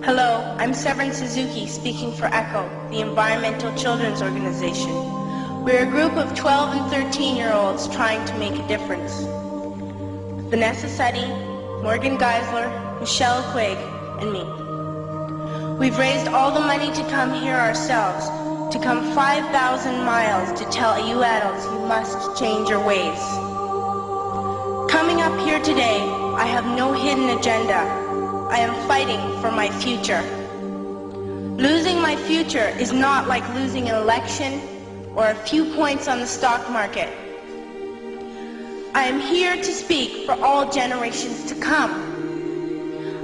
Hello, I'm Severin Suzuki speaking for ECHO, the Environmental Children's Organization. We're a group of 12 and 13-year-olds trying to make a difference. Vanessa Suddy, Morgan Geisler, Michelle Quaig, and me. We've raised all the money to come here ourselves, to come 5,000 miles to tell you adults you must change your ways. Coming up here today, I have no hidden agenda. I am fighting for my future. Losing my future is not like losing an election or a few points on the stock market. I am here to speak for all generations to come.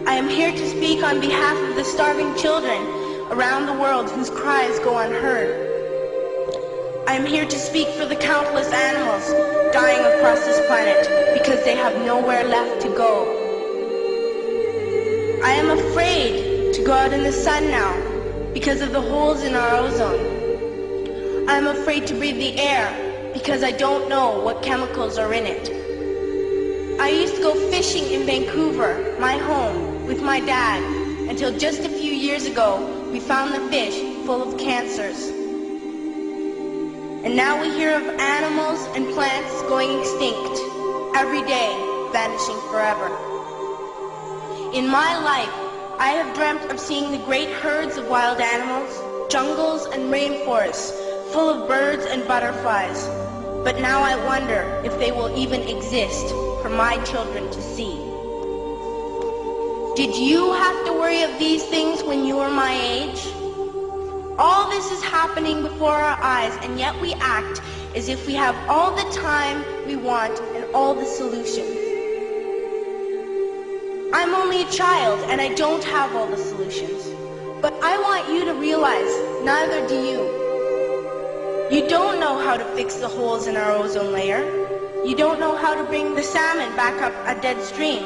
I am here to speak on behalf of the starving children around the world whose cries go unheard. I am here to speak for the countless animals dying across this planet because they have nowhere left to go. I am afraid to go out in the sun now because of the holes in our ozone. I am afraid to breathe the air because I don't know what chemicals are in it. I used to go fishing in Vancouver, my home, with my dad, until just a few years ago we found the fish full of cancers. And now we hear of animals and plants going extinct, every day vanishing forever. In my life, I have dreamt of seeing the great herds of wild animals, jungles and rainforests full of birds and butterflies. But now I wonder if they will even exist for my children to see. Did you have to worry of these things when you were my age? All this is happening before our eyes, and yet we act as if we have all the time we want and all the solutions. I'm only a child and I don't have all the solutions. But I want you to realize, neither do you. You don't know how to fix the holes in our ozone layer. You don't know how to bring the salmon back up a dead stream.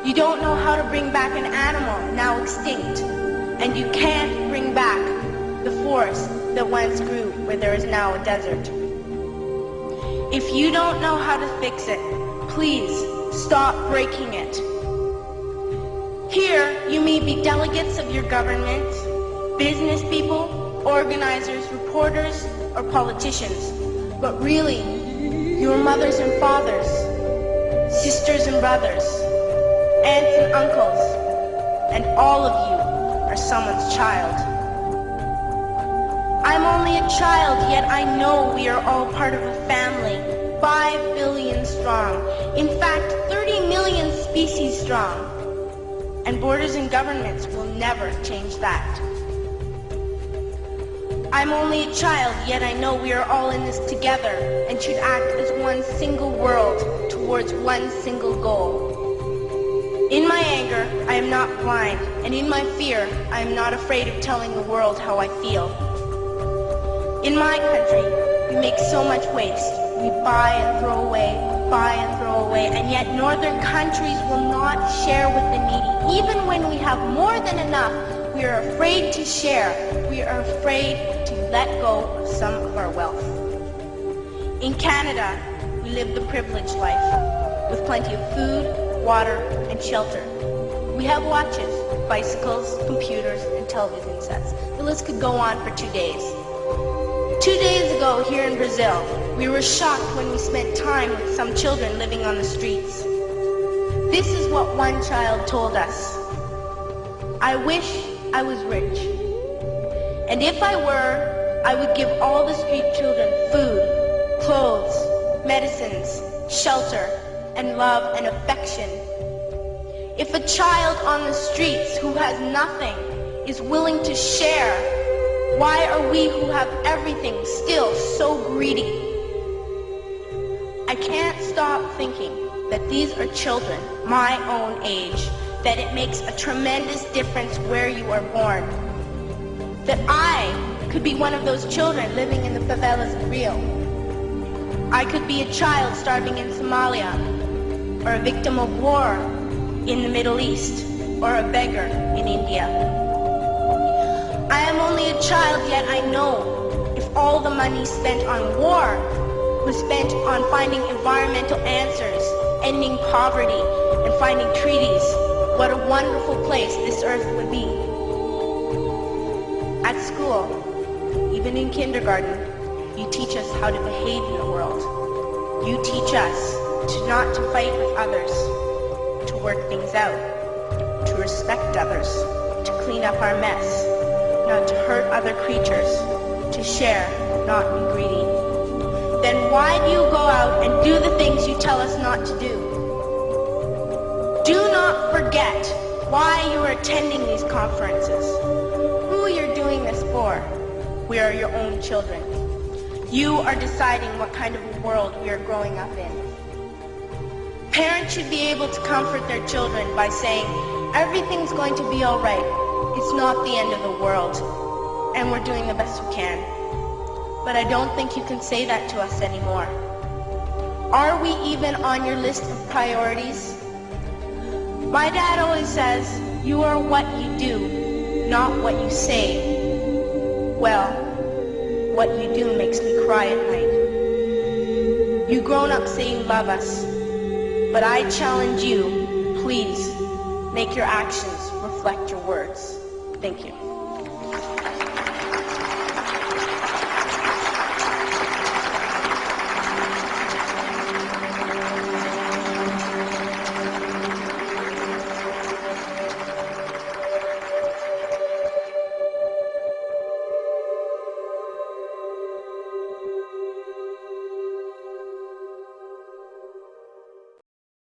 You don't know how to bring back an animal now extinct. And you can't bring back the forest that once grew where there is now a desert. If you don't know how to fix it, please stop breaking it. Here, you may be delegates of your government, business people, organizers, reporters, or politicians, but really, your mothers and fathers, sisters and brothers, aunts and uncles, and all of you are someone's child. I'm only a child, yet I know we are all part of a family, 5 billion strong, in fact, 30 million species strong. And borders and governments will never change that. I'm only a child, yet I know we are all in this together and should act as one single world towards one single goal. In my anger, I am not blind, and in my fear, I am not afraid of telling the world how I feel. In my country, we make so much waste. We buy and throw away, and yet northern countries will not share with the needy. Even when we have more than enough, we are afraid to share. We are afraid to let go of some of our wealth. In Canada, we live the privileged life, with plenty of food, water, and shelter. We have watches, bicycles, computers, and television sets. The list could go on for 2 days. 2 days ago, here in Brazil, we were shocked when we spent time with some children living on the streets. This is what one child told us. I wish I was rich. And if I were, I would give all the street children food, clothes, medicines, shelter, and love and affection. If a child on the streets who has nothing is willing to share, why are we who have everything still so greedy? I can't stop thinking that these are children my own age, that it makes a tremendous difference where you are born. That I could be one of those children living in the favelas of Rio. I could be a child starving in Somalia, or a victim of war in the Middle East, or a beggar in India. I am only a child, yet I know if all the money spent on war was spent on finding environmental answers, ending poverty, and finding treaties, what a wonderful place this earth would be. At school, even in kindergarten, you teach us how to behave in the world. You teach us not to fight with others, to work things out, to respect others, to clean up our mess, not to hurt other creatures, to share, not be greedy. Then why do you go out and do the things you tell us not to do? Do not forget why you are attending these conferences, who you're doing this for. We are your own children. You are deciding what kind of a world we are growing up in. Parents should be able to comfort their children by saying, everything's going to be all right. It's not the end of the world, and we're doing the best we can. But I don't think you can say that to us anymore. Are we even on your list of priorities? My dad always says, you are what you do, not what you say. Well, what you do makes me cry at night. You grown-ups say you love us, but I challenge you, please, make your actions reflect your words. Thank you.